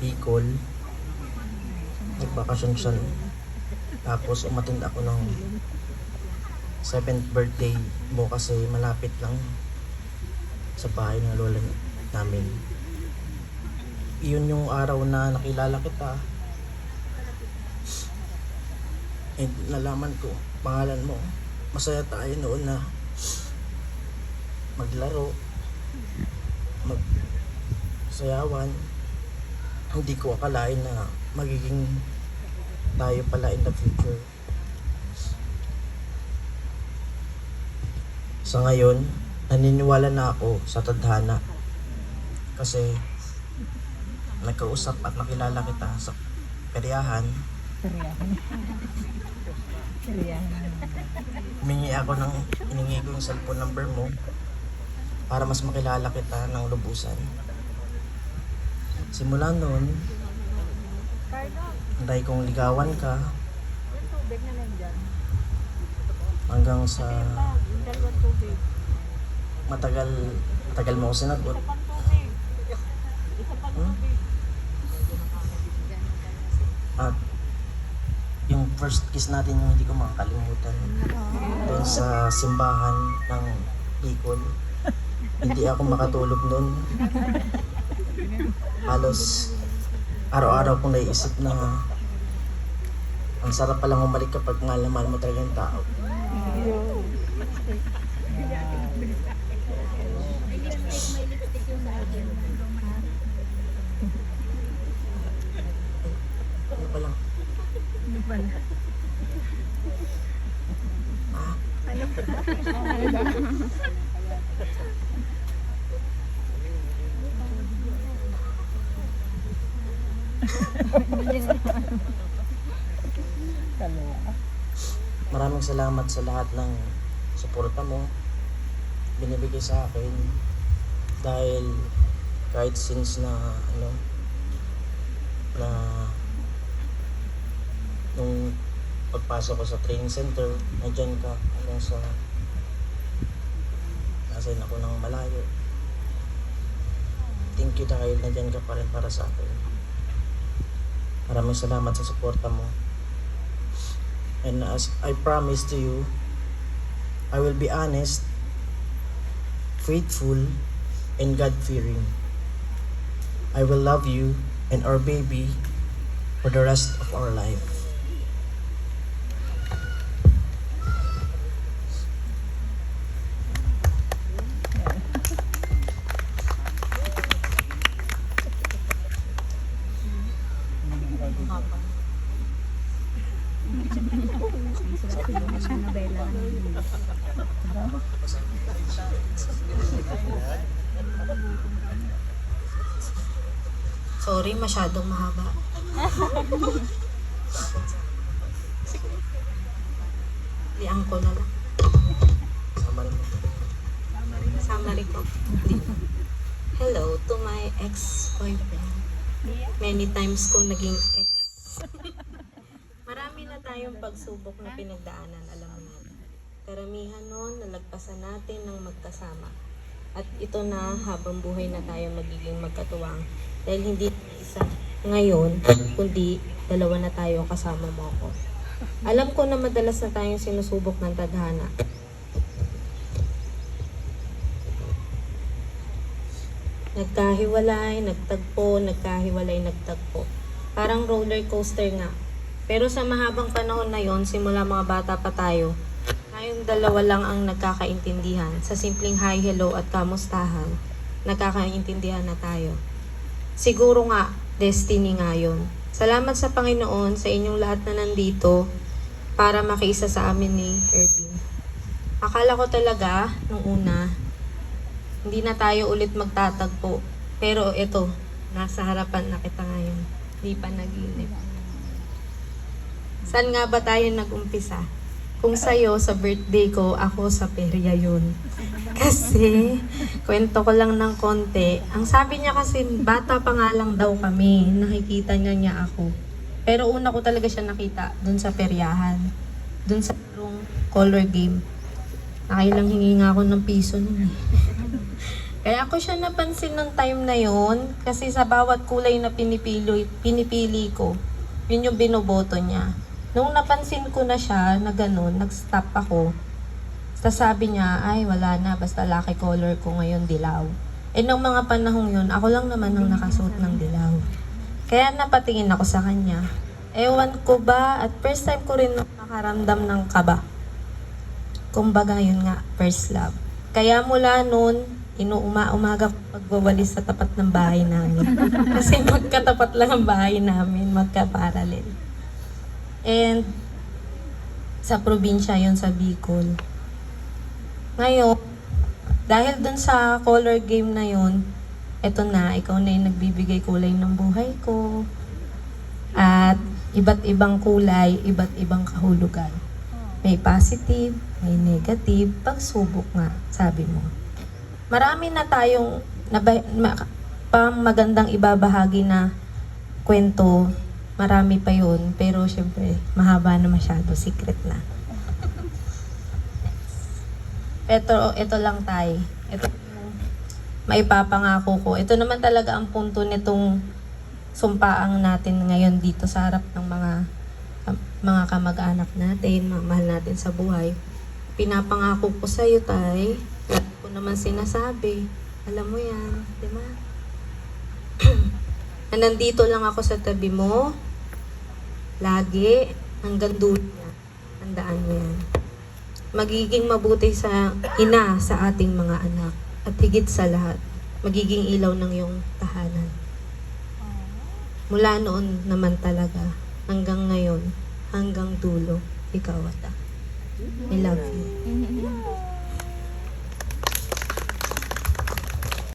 Bicol. Nagbakasyon siya. Tapos umattend ako ng 7th birthday mo kasi malapit lang sa bahay ng lola namin. Iyon yung araw na nakilala kita. And nalaman ko pangalan mo. Masaya tayo noon na maglaro, magsayawan. Hindi ko akalain na magiging tayo pala in the future. Sa ngayon, naniniwala na ako sa tadhana kasi nagkausap at nakilala kita sa peryahan. Humingi ako iningi ko yung cellphone number mo para mas makilala kita ng lubusan. Simula noon, hintay kong ligawan ka hanggang sa matagal mo ako sinagot. At yung first kiss natin yung hindi ko makakalimutan doon sa simbahan ng Bicol. Hindi ako makatulog noon. Halos araw-araw kong naiisip na ang sarap palang umalik kapag mahal mo talaga yung tao. Ano pa lang? Maraming salamat sa lahat ng suporta mo binibigay sa akin dahil kahit since na nung pagpasok ko sa training center, nandyan ka hanggang sa nasayin ako ng malayo. Thank you dahil nandyan ka pa rin para sa akin. Maraming salamat sa suporta mo. And as I promise to you, I will be honest, faithful, and God-fearing. I will love you and our baby for the rest of our life. Sorry, masyadong mahaba. Liang ko na lang. Summary ko. Hello to my ex-boyfriend. Many times kong naging ex. Marami na tayong pagsubok na pinagdaanan, alam mo natin. Karamihan noon, nalagpasan natin ng magkasama. At ito na, habang buhay na tayo magiging magkatuwang. Dahil hindi isa ngayon, kundi dalawa na tayo kasama mo ako. Alam ko na madalas na tayong sinusubok ng tadhana. Nagkahiwalay, nagtagpo, nagkahiwalay, nagtagpo. Parang roller coaster nga. Pero sa mahabang panahon na yon, simula mga bata pa tayo, tayong dalawa lang ang nagkakaintindihan. Sa simpleng hi, hello at kamustahan, nagkakaintindihan na tayo. Siguro nga, destiny nga yun. Salamat sa Panginoon sa inyong lahat na nandito para makiisa sa amin ni Herbie. Akala ko talaga, nung una, hindi na tayo ulit magtatagpo. Pero ito, nasa harapan na kita ngayon. Hindi pa nag-iinip. Saan nga ba tayo nag-umpisa? Kung sa'yo, sa birthday ko, ako sa perya yun. Kasi, kwento ko lang ng konti. Ang sabi niya kasi, bata pa nga lang daw kami. Nakikita niya ako. Pero una ko talaga siya nakita dun sa peryahan. Dun sa color game. Nakailang hingi nga ako ng piso nun eh. Kaya ako siya napansin ng time na yon kasi sa bawat kulay na pinipili ko, yun yung binoboto niya. Nung napansin ko na siya na ganun, nag-stop ako. Sabi niya, ay wala na, basta lucky color ko ngayon dilaw. Eh nung mga panahong yun, ako lang naman ang nakasuot ng dilaw. Kaya napatingin ako sa kanya. Ewan ko ba, at first time ko rin nakaramdam ng kaba. Kumbaga yun nga, first love. Kaya mula noon, umaga pagwawalis sa tapat ng bahay namin. Kasi magkatapat lang ang bahay namin, magka-parallel. And sa probinsya yun, sa Bicol. Ngayon, dahil dun sa color game na yun, eto na, ikaw na yung nagbibigay kulay ng buhay ko. At iba't ibang kulay, iba't ibang kahulugan. May positive, may negative, pagsubok nga, sabi mo. Marami na tayong pang magandang ibabahagi na kwento. Marami pa yun, pero syempre, mahaba na masyado, secret na. Ito lang tayo. Ito maipapangako ko. Ito naman talaga ang punto nitong sumpaang natin ngayon dito sa harap ng mga kamag-anak natin, mga mahal natin sa buhay. Pinapangako ko sa iyo, tay. Lahat ko naman sinasabi. Alam mo yan, di ba? Na nandito lang ako sa tabi mo. Lagi, hanggang dulo niya. Tandaan mo yan. Magiging mabuti sa ina sa ating mga anak. At higit sa lahat, magiging ilaw ng iyong tahanan. Mula noon naman talaga, hanggang ngayon, hanggang dulo, ikaw at I love you.